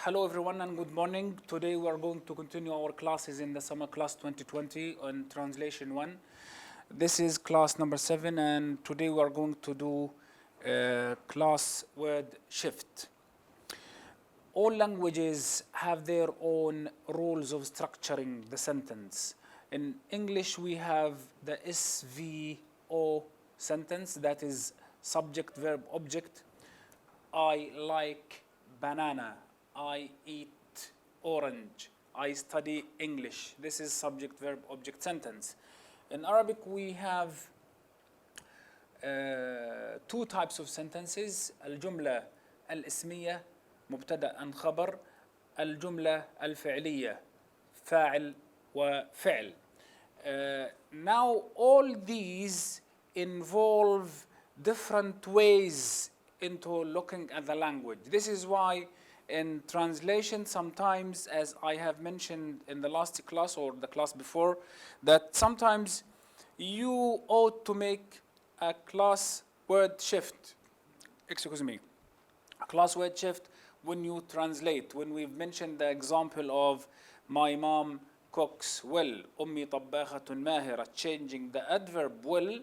Hello everyone and good morning. Today we are going to continue our classes in the summer class 2020 on translation 1. This is class number 7 and today we are going to do class word shift. All languages have their own rules of structuring the sentence. In English we have the SVO sentence, that is subject, verb, object. I like banana. I eat orange. I study English. This is subject, verb, object sentence. In Arabic, we have two types of sentences. الجملة الاسمية مبتدأ and خبر. الجملة الفعلية فاعل وفعل. Now all these involve different ways into looking at the language. This is why in translation, sometimes, as I have mentioned in the last class or the class before, that sometimes you ought to make a class word shift. Excuse me. A class word shift when you translate. When we've mentioned the example of my mom cooks well, أمي طباخة ماهرة, changing the adverb well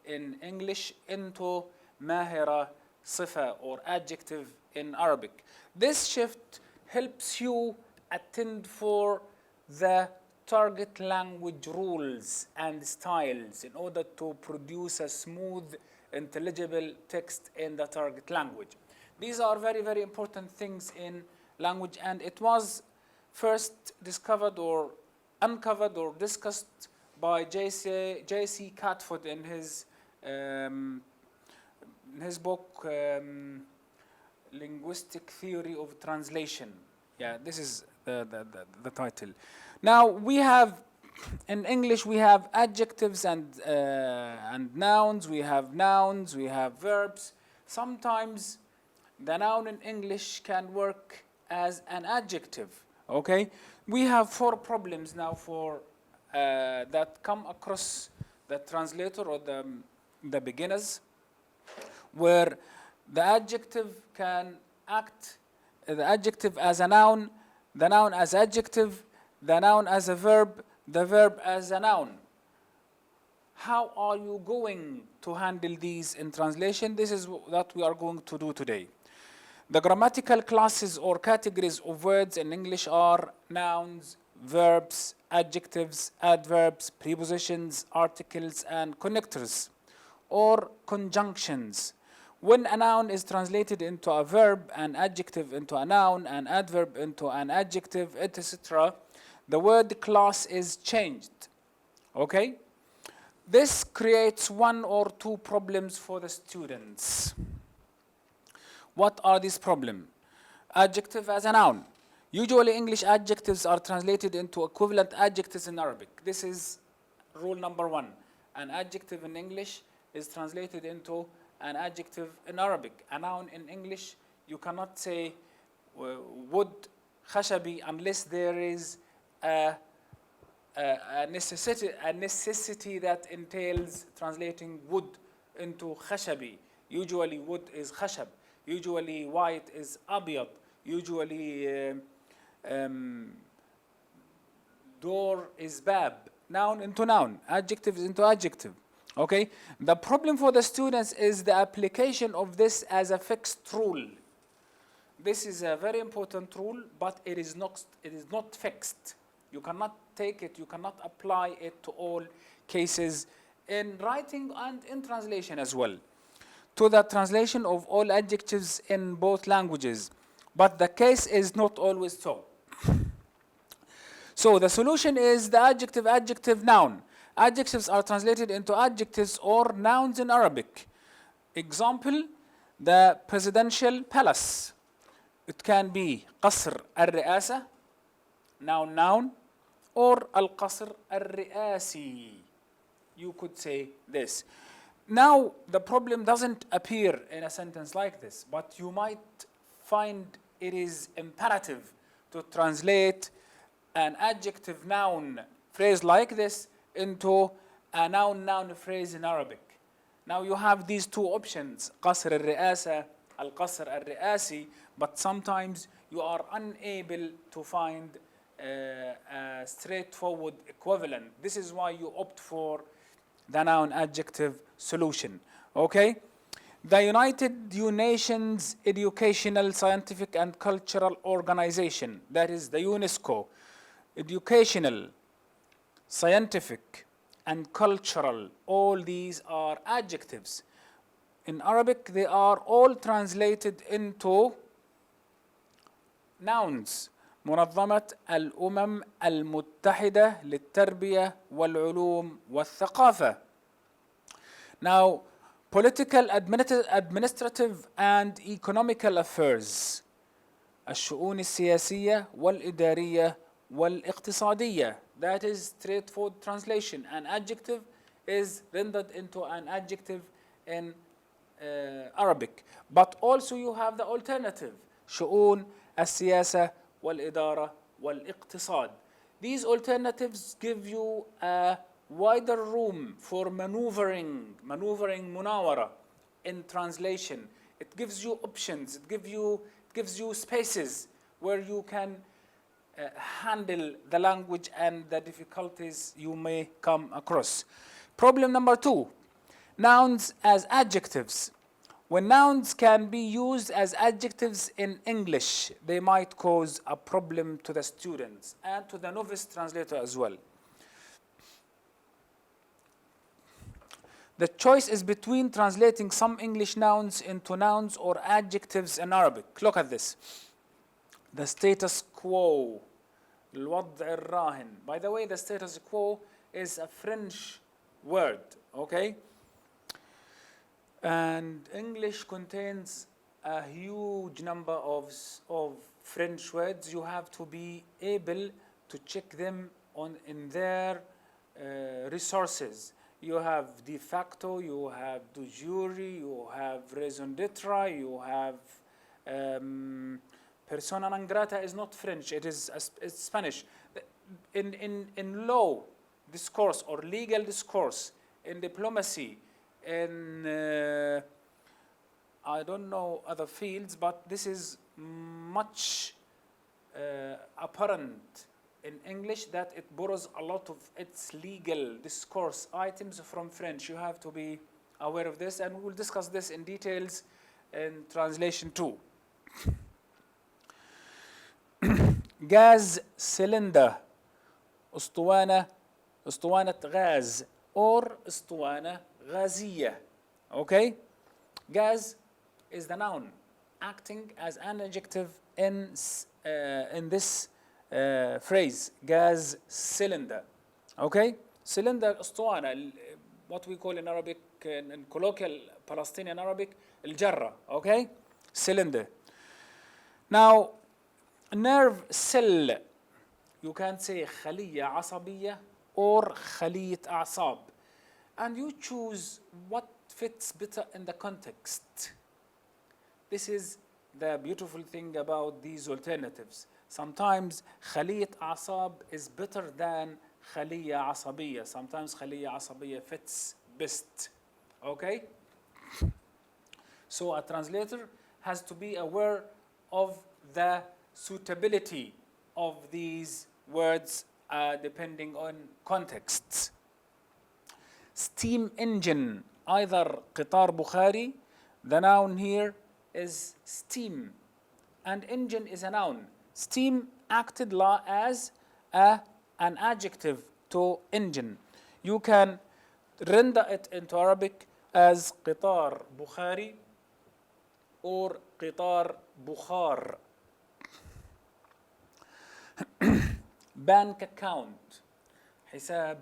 in English into ماهرة صفة or adjective in Arabic. This shift helps you attend for the target language rules and styles in order to produce a smooth, intelligible text in the target language. These are very, very important things in language, and it was first discovered or uncovered or discussed by J.C. Catford in his book Linguistic Theory of Translation. Yeah, this is the title. Now we have, in English we have adjectives and nouns, we have verbs. Sometimes the noun in English can work as an adjective, okay? We have 4 problems now for that come across the translator or the beginners, where the adjective can act, the adjective as a noun, the noun as adjective, the noun as a verb, the verb as a noun. How are you going to handle these in translation? This is what we are going to do today. The grammatical classes or categories of words in English are nouns, verbs, adjectives, adverbs, prepositions, articles, and connectors or conjunctions. When a noun is translated into a verb, an adjective into a noun, an adverb into an adjective, etc., the word class is changed. Okay? This creates 1 or 2 problems for the students. What are these problems? Adjective as a noun. Usually English adjectives are translated into equivalent adjectives in Arabic. This is rule number 1. An adjective in English is translated into an adjective in Arabic. A noun in English, you cannot say wood khashabi unless there is a necessity that entails translating wood into khashabi. Usually wood is khashab. Usually white is abyad. Usually door is bab. Noun into noun. Adjective into adjective. Okay, the problem for the students is the application of this as a fixed rule. This is a very important rule, but it is not fixed. You cannot take it, you cannot apply it to all cases in writing and in translation as well, to the translation of all adjectives in both languages. But the case is not always so. So the solution is the adjective, noun. Adjectives are translated into adjectives or nouns in Arabic. Example, the presidential palace. It can be قصر الرئاسة, noun, or القصر الرئاسي. You could say this. Now, the problem doesn't appear in a sentence like this, but you might find it is imperative to translate an adjective noun phrase like this into a noun phrase in Arabic. Now you have these 2 options, قصر الرئاسة, القصر الرئاسي, but sometimes you are unable to find a straightforward equivalent. This is why you opt for the noun adjective solution. Okay? The United Nations Educational, Scientific and Cultural Organization, that is the UNESCO, educational, scientific and cultural, all these are adjectives. In Arabic, they are all translated into nouns. منظمة الأمم المتحدة للتربية والعلوم والثقافة. Now, political, administrative and economical affairs. الشؤون السياسية والإدارية والاقتصادية. That is straightforward translation. An adjective is rendered into an adjective in Arabic. But also you have the alternative. شؤون السياسة والإدارة والاقتصاد. These alternatives give you a wider room for maneuvering مناورة in translation. It gives you options. It gives you spaces where you can handle the language and the difficulties you may come across. Problem number 2, nouns as adjectives. When nouns can be used as adjectives in English, they might cause a problem to the students and to the novice translator as well. The choice is between translating some English nouns into nouns or adjectives in Arabic. Look at this. The status quo. الوضع الراهن. By the way, the status quo is a French word, okay? And English contains a huge number of French words. You have to be able to check them in their resources. You have de facto, you have de jure, you have raison d'etre, you have persona non grata is not French, it's Spanish. In law discourse or legal discourse, in diplomacy, in I don't know other fields, but this is much apparent in English that it borrows a lot of its legal discourse items from French. You have to be aware of this, and we will discuss this in details in translation too. Gas cylinder, اسطوانة غاز or اسطوانة غازية. Okay? Gas is the noun acting as an adjective in this phrase, gas cylinder. Okay? Cylinder اسطوانة, what we call in Arabic, in colloquial Palestinian Arabic, الجرة. Okay? Cylinder. Now, nerve cell, you can say خلية عصبية or خلية أعصاب, and you choose what fits better in the context. This is the beautiful thing about these alternatives. Sometimes خلية أعصاب is better than خلية عصبية. Sometimes خلية عصبية fits best. Okay? So a translator has to be aware of the suitability of these words depending on contexts. Steam engine, either قطار بخاري, the noun here is steam, and engine is a noun. Steam acted as an adjective to engine. You can render it into Arabic as قطار بخاري or قطار بخار. Bank account, حساب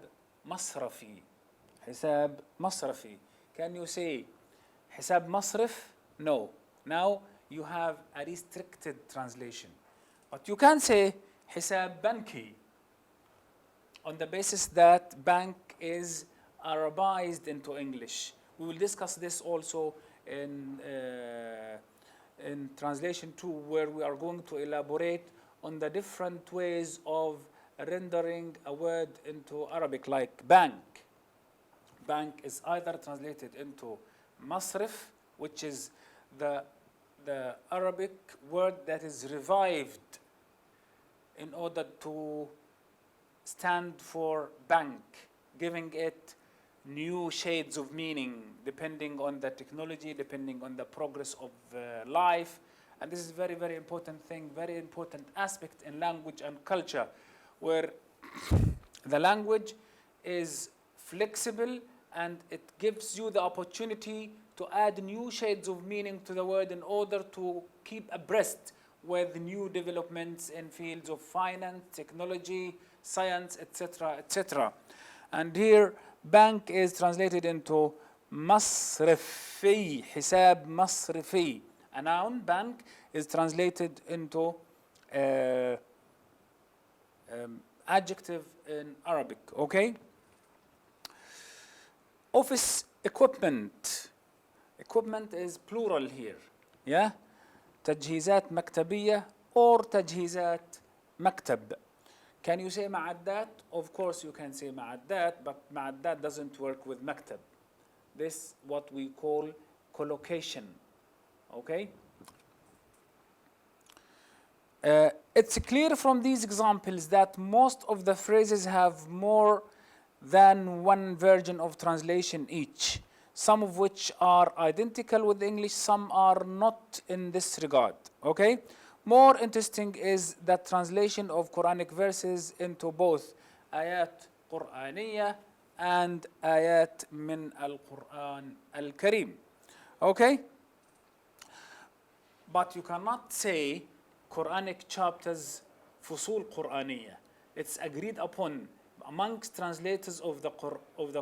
مصرفي. حساب مصرفي. Can you say حساب مصرف? No. Now you have a restricted translation. But you can say حساب بنكي on the basis that bank is Arabized into English. We will discuss this also in translation 2, where we are going to elaborate on the different ways of rendering a word into Arabic, like bank. Bank is either translated into masrif, which is the the Arabic word that is revived in order to stand for bank, giving it new shades of meaning depending on the technology, depending on the progress of life. And this is very, very important thing, very important aspect in language and culture, where the language is flexible and it gives you the opportunity to add new shades of meaning to the word in order to keep abreast with new developments in fields of finance, technology, science, etc., etc. And here, bank is translated into مصرفي, حساب مصرفي. A noun, bank, is translated into adjective in Arabic, okay? Office equipment. Equipment is plural here, yeah? تجهيزات مكتبية or تجهيزات مكتب. Can you say معدات? Of course you can say معدات, but معدات doesn't work with مكتب. This what we call collocation, okay? It's clear from these examples that most of the phrases have more than one version of translation each, some of which are identical with English, some are not in this regard, okay? More interesting is the translation of Quranic verses into both ayat Qur'aniyya and ayat min al-Qur'an al-Karim, okay? But you cannot say Quranic chapters فصول قرآنية. It's agreed upon amongst translators of the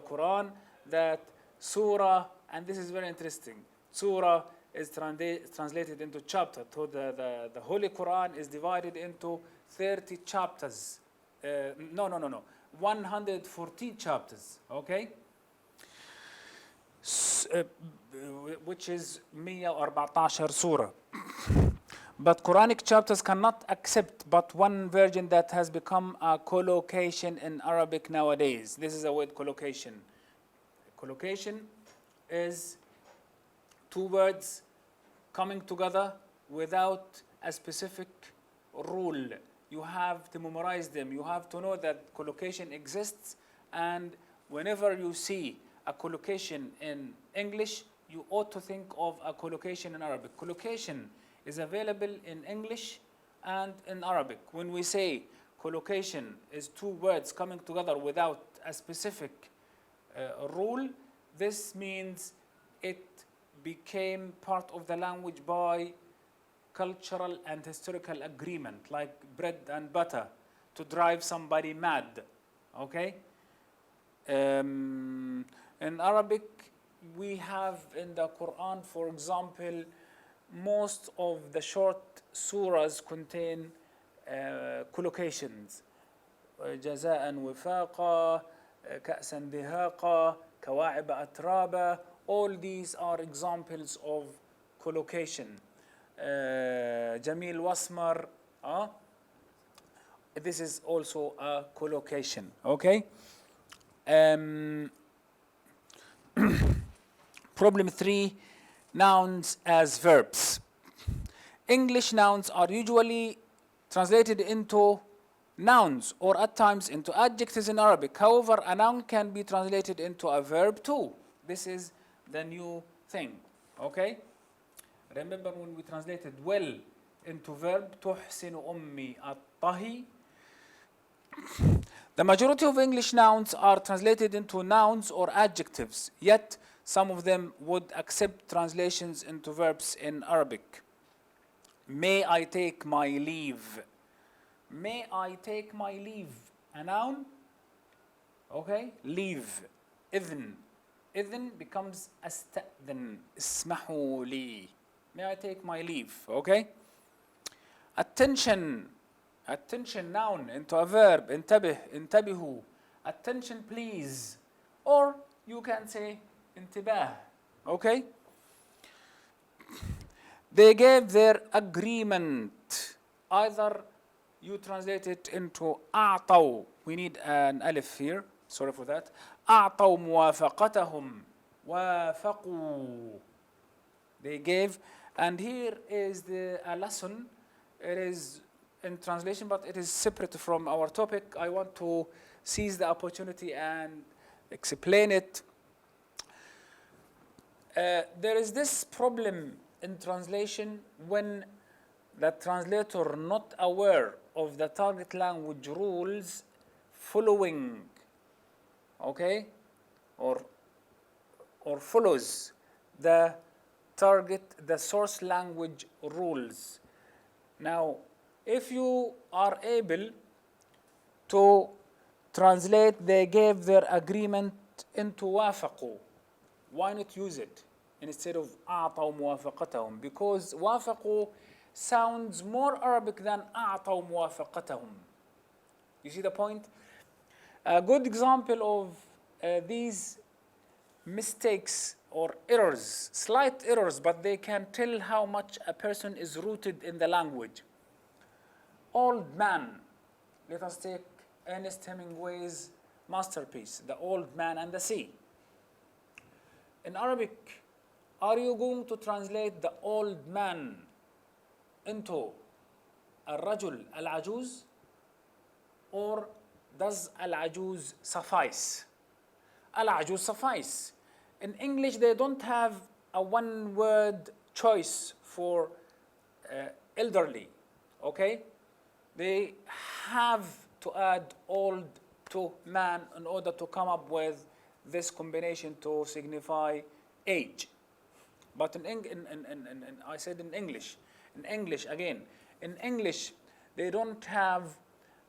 Quran that surah, and this is very interesting, surah is translated into chapter. So the Holy Quran is divided into 30 chapters. 114 chapters, okay? Which is 114 surah. But Quranic chapters cannot accept but one version that has become a collocation in Arabic nowadays. This is a word, collocation. Collocation is two words coming together without a specific rule. You have to memorize them. You have to know that collocation exists, and whenever you see a collocation in English, you ought to think of a collocation in Arabic. Collocation is available in English and in Arabic. When we say collocation is two words coming together without a specific rule, this means it became part of the language by cultural and historical agreement, like bread and butter, to drive somebody mad, okay? In Arabic, we have in the Quran, for example, most of the short surahs contain collocations. جزاء وفاقا, كأسا دهاقا, كواعب أترابا. All these are examples of collocation. جميل واسمر. This is also a collocation, okay? Problem 3, nouns as verbs. English nouns are usually translated into nouns or at times into adjectives in Arabic. However, a noun can be translated into a verb too. This is the new thing, okay? Remember when we translated well into verb, تحسن أمي الطهي. The majority of English nouns are translated into nouns or adjectives, yet some of them would accept translations into verbs in Arabic. May I take my leave? May I take my leave? A noun? Okay, leave. إذن. إذن becomes أستأذن. اسمحوا لي. May I take my leave? Okay. Attention. Attention noun into a verb. انتبه. انتبهوا. Attention please. Or you can say انتباه. Okay. They gave their agreement. Either you translate it into أعطوا. We need an alif here. Sorry for that. أعطوا موافقتهم. وافقوا. they gave. And here is a lesson. It is in translation, but it is separate from our topic. I want to seize the opportunity and explain it. There is this problem in translation when the translator not aware of the target language rules following, okay, or follows the source language rules. Now, if you are able to translate, they gave their agreement into وافقوا. Why not use it instead of أعطوا موافقتهم? Because وافقوا sounds more Arabic than أعطوا موافقتهم. You see the point? A good example of these mistakes or errors, slight errors, but they can tell how much a person is rooted in the language. Old man. Let us take Ernest Hemingway's masterpiece, The Old Man and the Sea. In Arabic, are you going to translate the old man into الرجل العجوز, or does العجوز suffice? العجوز suffice. In English, they don't have a one-word choice for elderly, okay? They have to add old to man in order to come up with this combination to signify age. But I said in English again, in English, they don't have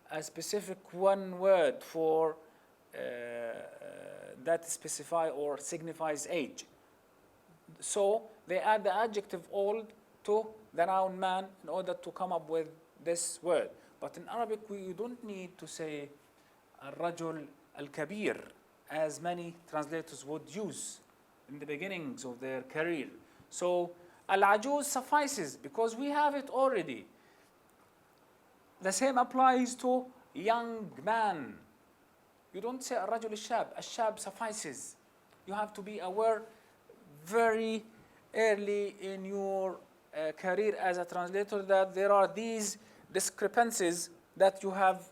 a specific one word for that specify or signifies age. So they add the adjective old to the noun man in order to come up with this word. But in Arabic, we don't need to say الرجل الكبير as many translators would use in the beginnings of their career. So العجوز suffices because we have it already. The same applies to young man. You don't say الرجل الشاب. الشاب suffices. You have to be aware very early in your career as a translator that there are these discrepancies that you have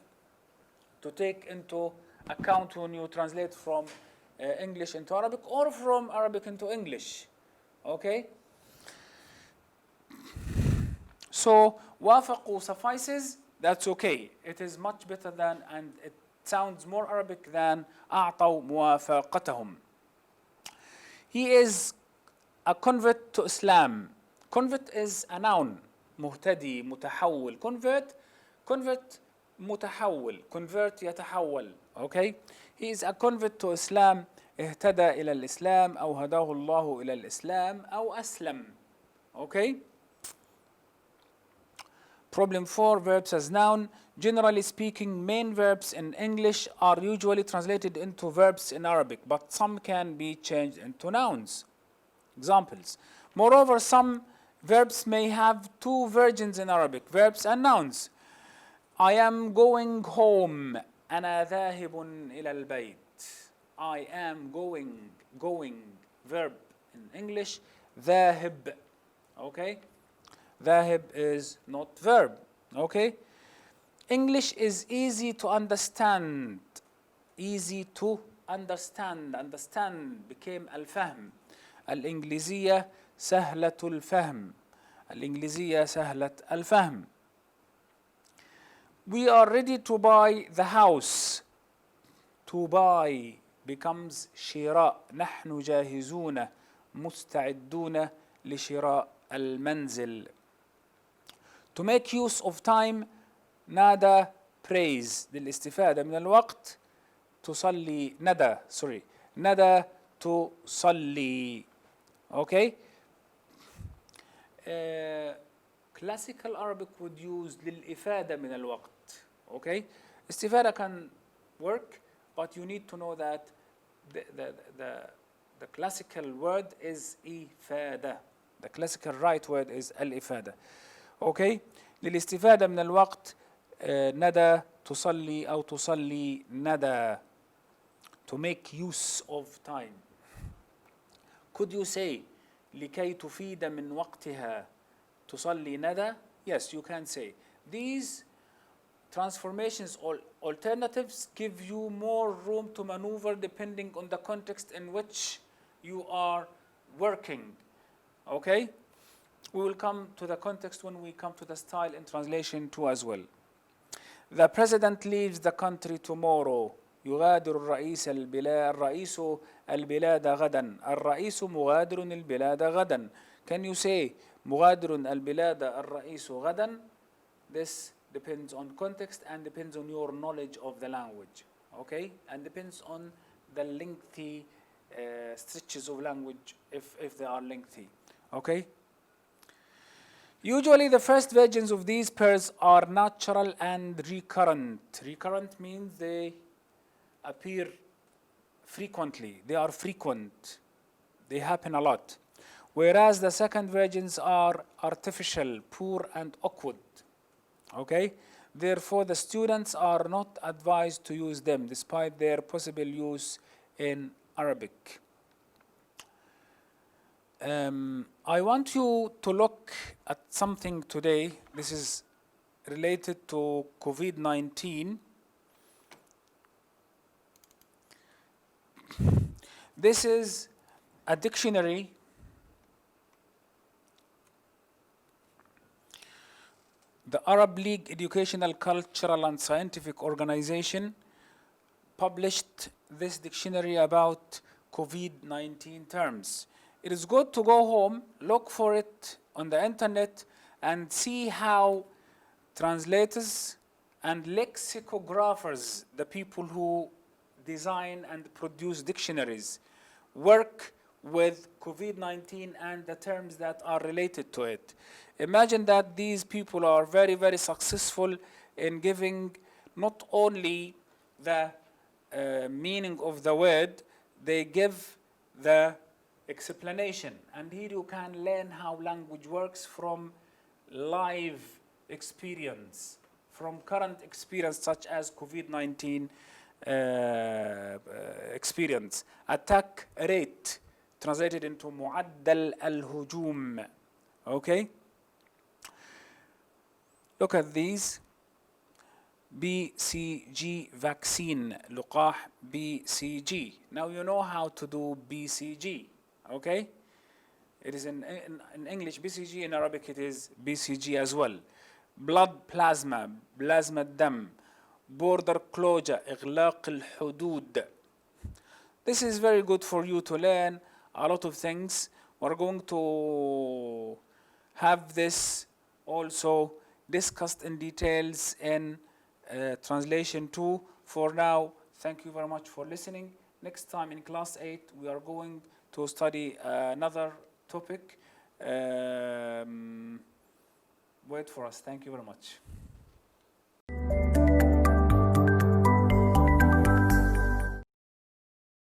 to take into account when you translate from English into Arabic or from Arabic into English. Okay? So وافقوا suffices, that's okay. It is much better than, and it sounds more Arabic than أعطوا موافقتهم. He is a convert to Islam. Convert is a noun. مهتدي, متحول. Convert متحول. Convert يتحول. Okay? He is a convert to Islam. اهتدى إلى الإسلام أو هداه الله إلى الإسلام أو أسلم. Okay? Problem 4, verbs as noun. Generally speaking, main verbs in English are usually translated into verbs in Arabic, but some can be changed into nouns. Examples. Moreover, some verbs may have two versions in Arabic, verbs and nouns. I am going home. أنا ذاهب إلى البيت. I am going, verb in English, ذاهب. Okay? ذاهب is not verb. Okay? English is easy to understand. Easy to understand. Understand became الفهم. الإنجليزية سهلة الفهم. الإنجليزية سهلة الفهم. We are ready to buy the house. To buy becomes شراء. نحن جاهزون مستعدون لشراء المنزل. To make use of time نادى praise للاستفادة من الوقت. تصلي ندى تصلي. Okay? Classical Arabic would use للإفادة من الوقت. Okay? استفادة can work, but you need to know that the classical word is إفادة. The classical right word is الإفادة. Okay? للاستفادة من الوقت ندى تصلي أو تصلي ندى. To make use of time. Could you say لكي تفيد من وقتها تصلي ندى. Yes, you can say these transformations or alternatives give you more room to maneuver depending on the context in which you are working. Okay? We will come to the context when we come to the style in translation too as well. The president leaves the country tomorrow. يغادر الرئيس البلاد غدا. الرئيس مغادر البلاد غدا. Can you say مغادر البلاد الرئيس غدا? This depends on context and depends on your knowledge of the language. Okay? And depends on the lengthy stretches of language if they are lengthy. Okay? Usually the first versions of these pairs are natural and recurrent. Recurrent means they appear frequently. They are frequent. They happen a lot. Whereas the second versions are artificial, poor and awkward. Okay? Therefore, the students are not advised to use them despite their possible use in Arabic. I want you to look at something today. This is related to COVID-19. This is a dictionary the Arab League Educational, Cultural and Scientific Organization published this dictionary about COVID-19 terms. It is good to go home, look for it on the internet, and see how translators and lexicographers, the people who design and produce dictionaries, work with COVID-19 and the terms that are related to it. Imagine that these people are very, very successful in giving not only the meaning of the word, they give the explanation. And here you can learn how language works from live experience, from current experience such as COVID-19 experience. Attack rate, translated into معدل الهجوم. Okay? Look at these. BCG vaccine, لقاح BCG. Now you know how to do BCG. Okay? It is in English BCG, in Arabic it is BCG as well. Blood plasma, plasma الدم. Border closure, إغلاق الحدود. This is very good for you to learn a lot of things. We're going to have this also discussed in details in translation 2. For now, thank you very much for listening. Next time in class 8, we are going to study another topic. Wait for us. Thank you very much.